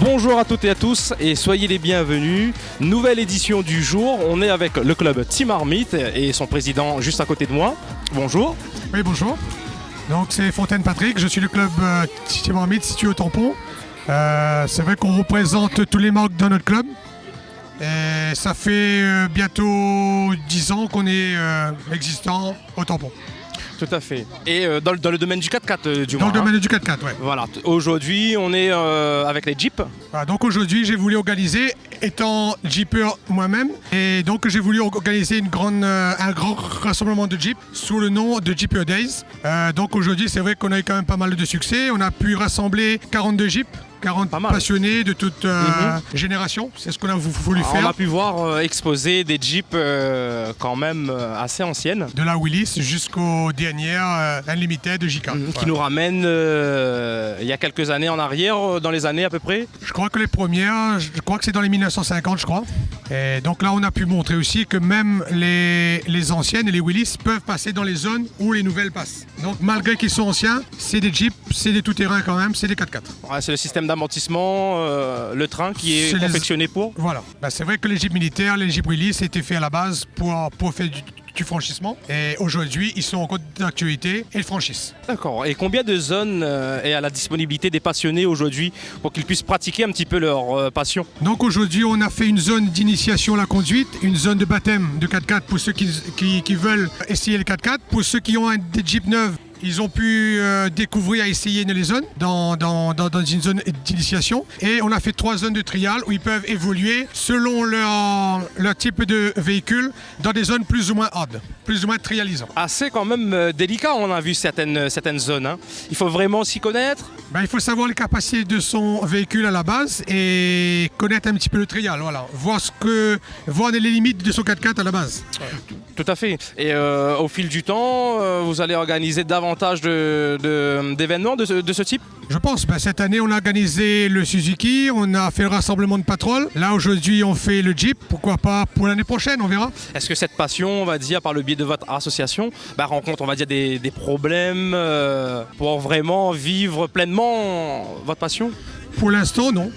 Bonjour à toutes et à tous et soyez les bienvenus. Nouvelle édition du jour, on est avec le club Team Armite et son président juste à côté de moi. Bonjour. Oui, bonjour. Donc c'est Fontaine Patrick, je suis le club Team Armite situé au Tampon. C'est vrai qu'on représente tous les marques dans notre club. Et ça fait bientôt 10 ans qu'on est existant au Tampon. Tout à fait. Et dans le domaine du 4x4 du moins. Dans le domaine du 4x4, oui. Voilà. Aujourd'hui, on est avec les Jeeps. Voilà, donc aujourd'hui, j'ai voulu organiser, étant Jeeper moi-même, et donc j'ai voulu organiser un grand rassemblement de Jeep sous le nom de Jeeper Days. Donc aujourd'hui, c'est vrai qu'on a eu quand même pas mal de succès. On a pu rassembler 42 Jeeps. 40 passionnés de toute génération, c'est ce qu'on a voulu faire. On a pu voir exposer des Jeeps quand même assez anciennes. De la Willys jusqu'aux dernières Unlimited de JK. Qui nous ramènent il y a quelques années en arrière, dans les années à peu près. Je crois que les premières, je crois que c'est dans les 1950 je crois. Et donc là on a pu montrer aussi que même les anciennes et les Willys peuvent passer dans les zones où les nouvelles passent. Donc malgré qu'ils sont anciens, c'est des Jeeps, c'est des tout-terrain quand même, c'est des 4x4. Ouais, c'est le système d'amortissement, le train qui est confectionné pour. Voilà, c'est vrai que les Jeeps militaires, les Jeeps Willys étaient faits à la base pour faire du franchissement. Et aujourd'hui, ils sont encore d'actualité et ils franchissent. D'accord. Et combien de zones est à la disponibilité des passionnés aujourd'hui pour qu'ils puissent pratiquer un petit peu leur passion? Donc aujourd'hui, on a fait une zone d'initiation à la conduite, une zone de baptême de 4x4 pour ceux qui veulent essayer le 4x4. Pour ceux qui ont des Jeeps neufs, ils ont pu découvrir et essayer les zones dans une zone d'initiation. Et on a fait 3 zones de trial où ils peuvent évoluer selon leur type de véhicule dans des zones plus ou moins hard, plus ou moins trialisantes. Assez quand même délicat, on a vu certaines zones. Hein. Il faut vraiment s'y connaître. Il faut savoir les capacités de son véhicule à la base et connaître un petit peu le trial. Voilà. Voir les limites de son 4x4 à la base. Tout à fait. Et au fil du temps, vous allez organiser davantage d'événements de ce type? Je pense. Cette année, on a organisé le Suzuki, on a fait le rassemblement de Patrol. Là, aujourd'hui, on fait le Jeep. Pourquoi pas pour l'année prochaine, on verra. Est-ce que cette passion, on va dire, par le biais de votre association, rencontre, on va dire, des problèmes pour vraiment vivre pleinement votre passion? Pour l'instant, non.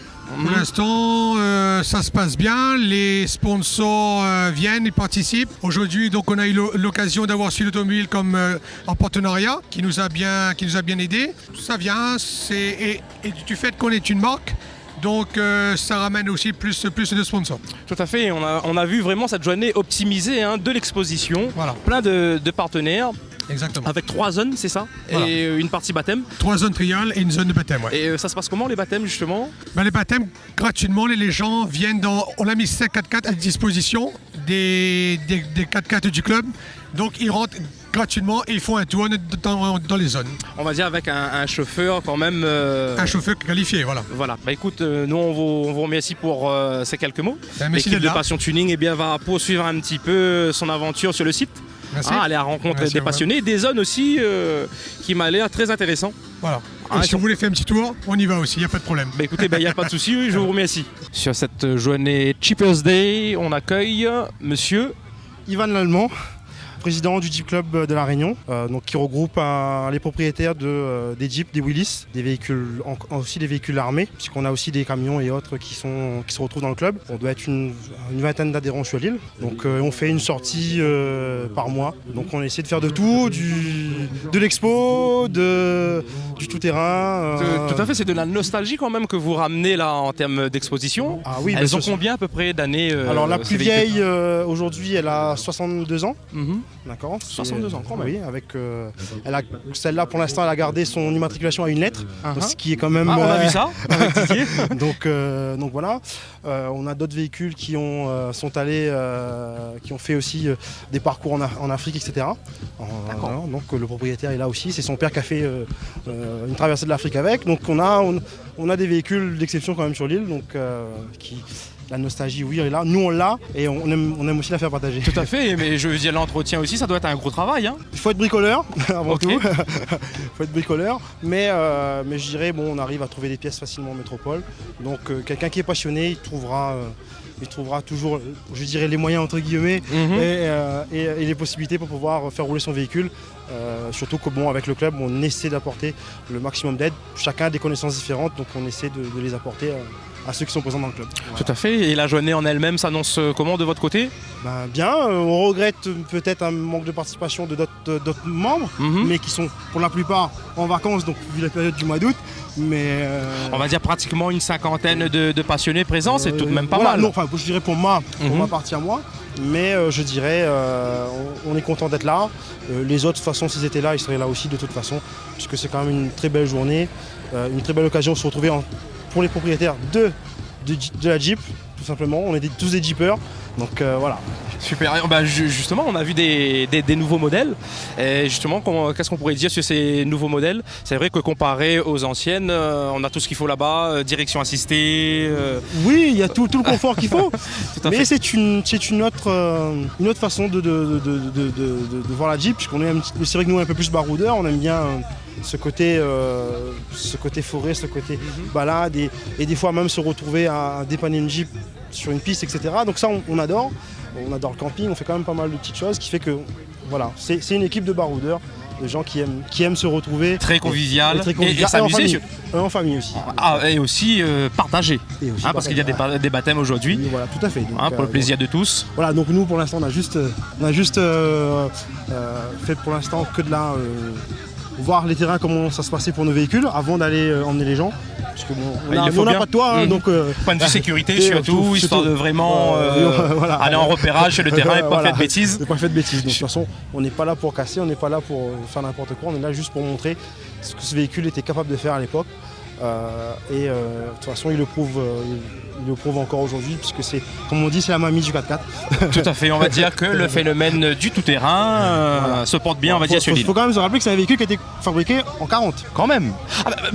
Pour l'instant, ça se passe bien. Les sponsors viennent et participent. Aujourd'hui, donc, on a eu l'occasion d'avoir Sud Automobile comme en partenariat, qui nous a bien aidés. Ça vient, et du fait qu'on est une marque, donc ça ramène aussi plus de sponsors. Tout à fait, on a vu vraiment cette journée optimisée de l'exposition. Voilà. Plein de partenaires. Exactement. Avec 3 zones, c'est ça? Voilà. Et une partie baptême? 3 zones trial et une zone de baptême, ouais. Et ça se passe comment les baptêmes justement? Les baptêmes, gratuitement, les gens viennent on a mis 5 4x4 à disposition des 4x4 du club. Donc ils rentrent gratuitement et ils font un tour dans les zones. On va dire avec un chauffeur quand même. Un chauffeur qualifié, voilà. Voilà. Écoute, nous on vous remercie pour ces quelques mots. Merci L'équipe de Passion Tuning va poursuivre un petit peu son aventure sur le site. Merci. Aller à la rencontre des passionnés, des zones aussi qui m'a l'air très intéressant. Voilà. Si vous voulez faire un petit tour, on y va aussi, il n'y a pas de problème. Écoutez, il n'y a pas de souci, je vous remercie. Sur cette journée Jeepers Day, on accueille monsieur Ivan Lallemand, président du Jeep Club de La Réunion, qui regroupe les propriétaires des Jeeps, des Willys, des véhicules, aussi des véhicules armés, puisqu'on a aussi des camions et autres qui se retrouvent dans le club. On doit être une vingtaine d'adhérents sur l'île, donc on fait une sortie par mois. Donc on essaie de faire de tout, de l'expo, du tout-terrain. Tout à fait, c'est de la nostalgie quand même que vous ramenez là en termes d'exposition. Ah oui, elles ont combien à peu près d'années? Alors la plus vieille aujourd'hui, elle a 62 ans. D'accord. 62 ans quand même. Oui, avec celle-là pour l'instant elle a gardé son immatriculation à une lettre, ce qui est quand même. On a vu ça avec Didier. donc voilà. On a d'autres véhicules qui sont allés, qui ont fait aussi des parcours en Afrique, etc. Donc le propriétaire est là aussi. C'est son père qui a fait une traversée de l'Afrique avec. Donc on a des véhicules d'exception quand même sur l'île. Donc la nostalgie, oui, elle est là. Nous, on l'a et on aime aussi la faire partager. Tout à fait, mais je veux dire, l'entretien aussi, ça doit être un gros travail. Il faut être bricoleur, avant tout. Il faut être bricoleur. Mais je dirais, on arrive à trouver des pièces facilement en métropole. Donc, quelqu'un qui est passionné, il trouvera toujours, je dirais, les moyens, entre guillemets, et les possibilités pour pouvoir faire rouler son véhicule. Surtout avec le club, on essaie d'apporter le maximum d'aide. Chacun a des connaissances différentes, donc on essaie de les apporter à ceux qui sont présents dans le club. Voilà. Tout à fait. Et la journée en elle-même s'annonce comment de votre côté? Ben, bien, on regrette peut-être un manque de participation de d'autres membres, mais qui sont pour la plupart en vacances, donc vu la période du mois d'août. Mais on va dire pratiquement une cinquantaine de passionnés présents, c'est tout de même pas voilà, mal. Non, enfin, je dirais pour ma partie à moi, mais je dirais on est content d'être là. Les autres, de toute façon, s'ils étaient là, ils seraient là aussi de toute façon, puisque c'est quand même une très belle journée, une très belle occasion de se retrouver pour les propriétaires de la Jeep, tout simplement. On est tous des Jeepers, donc voilà. Super. Ben, justement, on a vu des nouveaux modèles. Et justement, qu'est-ce qu'on pourrait dire sur ces nouveaux modèles? C'est vrai que comparé aux anciennes, on a tout ce qu'il faut là-bas, direction assistée. Oui, il y a tout le confort qu'il faut. Mais fait. c'est une autre façon de voir la Jeep, puisqu'on est c'est vrai que nous on est un peu plus baroudeurs, on aime bien ce côté forêt, ce côté balade et des fois même se retrouver à dépanner une Jeep sur une piste, etc. Donc ça on adore. On adore le camping, on fait quand même pas mal de petites choses qui fait que voilà, c'est une équipe de baroudeurs, de gens qui aiment se retrouver. Très convivial. Et s'amuser. En famille aussi. Et aussi partager. Parce qu'il y a des baptêmes aujourd'hui. Voilà, tout à fait. Donc, pour le plaisir de tous. Voilà, donc nous pour l'instant on a juste fait pour l'instant que de la voir les terrains, comment ça se passait pour nos véhicules avant d'aller emmener les gens. Parce que bon, on n'a pas de toit, donc point de vue sécurité surtout, histoire de vraiment aller en repérage sur le terrain et pas faire de bêtises. Ne pas faire de bêtises. Donc de toute façon, on n'est pas là pour casser, on n'est pas là pour faire n'importe quoi, on est là juste pour montrer ce que ce véhicule était capable de faire à l'époque. De toute façon, il le prouve encore aujourd'hui, puisque c'est, comme on dit, c'est la mamie du 4x4. Tout à fait, on va dire que le phénomène du tout-terrain se porte bien, on va dire, sur l'île. Il faut quand même se rappeler que c'est un véhicule qui a été fabriqué en 40. Quand même.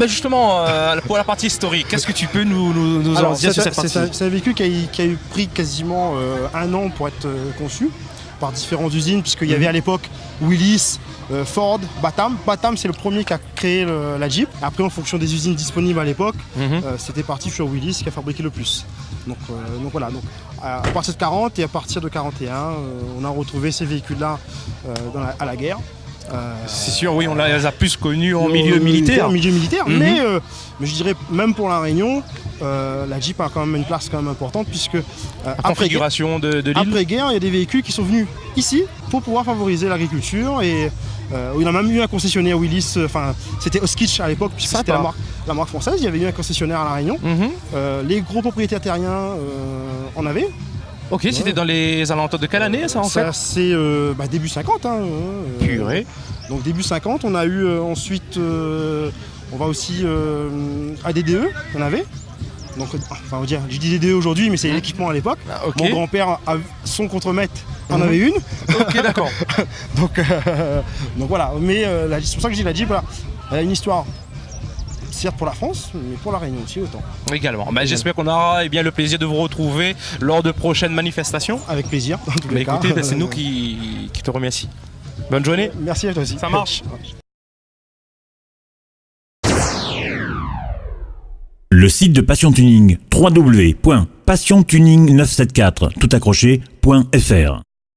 Justement, pour la partie historique, qu'est-ce que tu peux nous en dire sur cette partie? C'est un véhicule qui a eu pris quasiment un an pour être conçu par différentes usines, puisqu'il y avait à l'époque Willys, Ford, Batam. Batam, c'est le premier qui a créé la Jeep. Après, en fonction des usines disponibles à l'époque, c'était parti sur Willys qui a fabriqué le plus. Donc voilà. Donc, à partir de 40 et à partir de 41, on a retrouvé ces véhicules-là à la guerre. C'est sûr, oui, on les a plus connus en milieu militaire. Mais je dirais même pour la Réunion, la Jeep a quand même une place quand même importante, puisque configuration de l'île. Après-guerre, il y a des véhicules qui sont venus ici pour pouvoir favoriser l'agriculture. Et il y a même eu un concessionnaire Willys, c'était Oskitch à l'époque, puisque c'était la marque française. Il y avait eu un concessionnaire à la Réunion. Les gros propriétaires terriens en avaient. Ok, c'était dans les alentours de quelle année ça en fait? C'est début 50. Purée. Donc début 50, on a eu ensuite, on va aussi ADDE, on avait. Donc, on va dire, je dis DDE aujourd'hui, mais c'est l'équipement à l'époque. Mon grand-père, son contremaître, en avait une. Ok, d'accord. donc voilà, mais c'est pour ça que je dis la Jeep, elle a une histoire. Certes pour la France, mais pour la Réunion aussi autant. Également. J'espère qu'on aura le plaisir de vous retrouver lors de prochaines manifestations. Avec plaisir. Dans tous les cas. Écoutez, c'est nous qui te remercions. Bonne journée. Merci à toi aussi. Ça marche. Le site de Passion Tuning, www.passiontuning974, tout accroché.fr.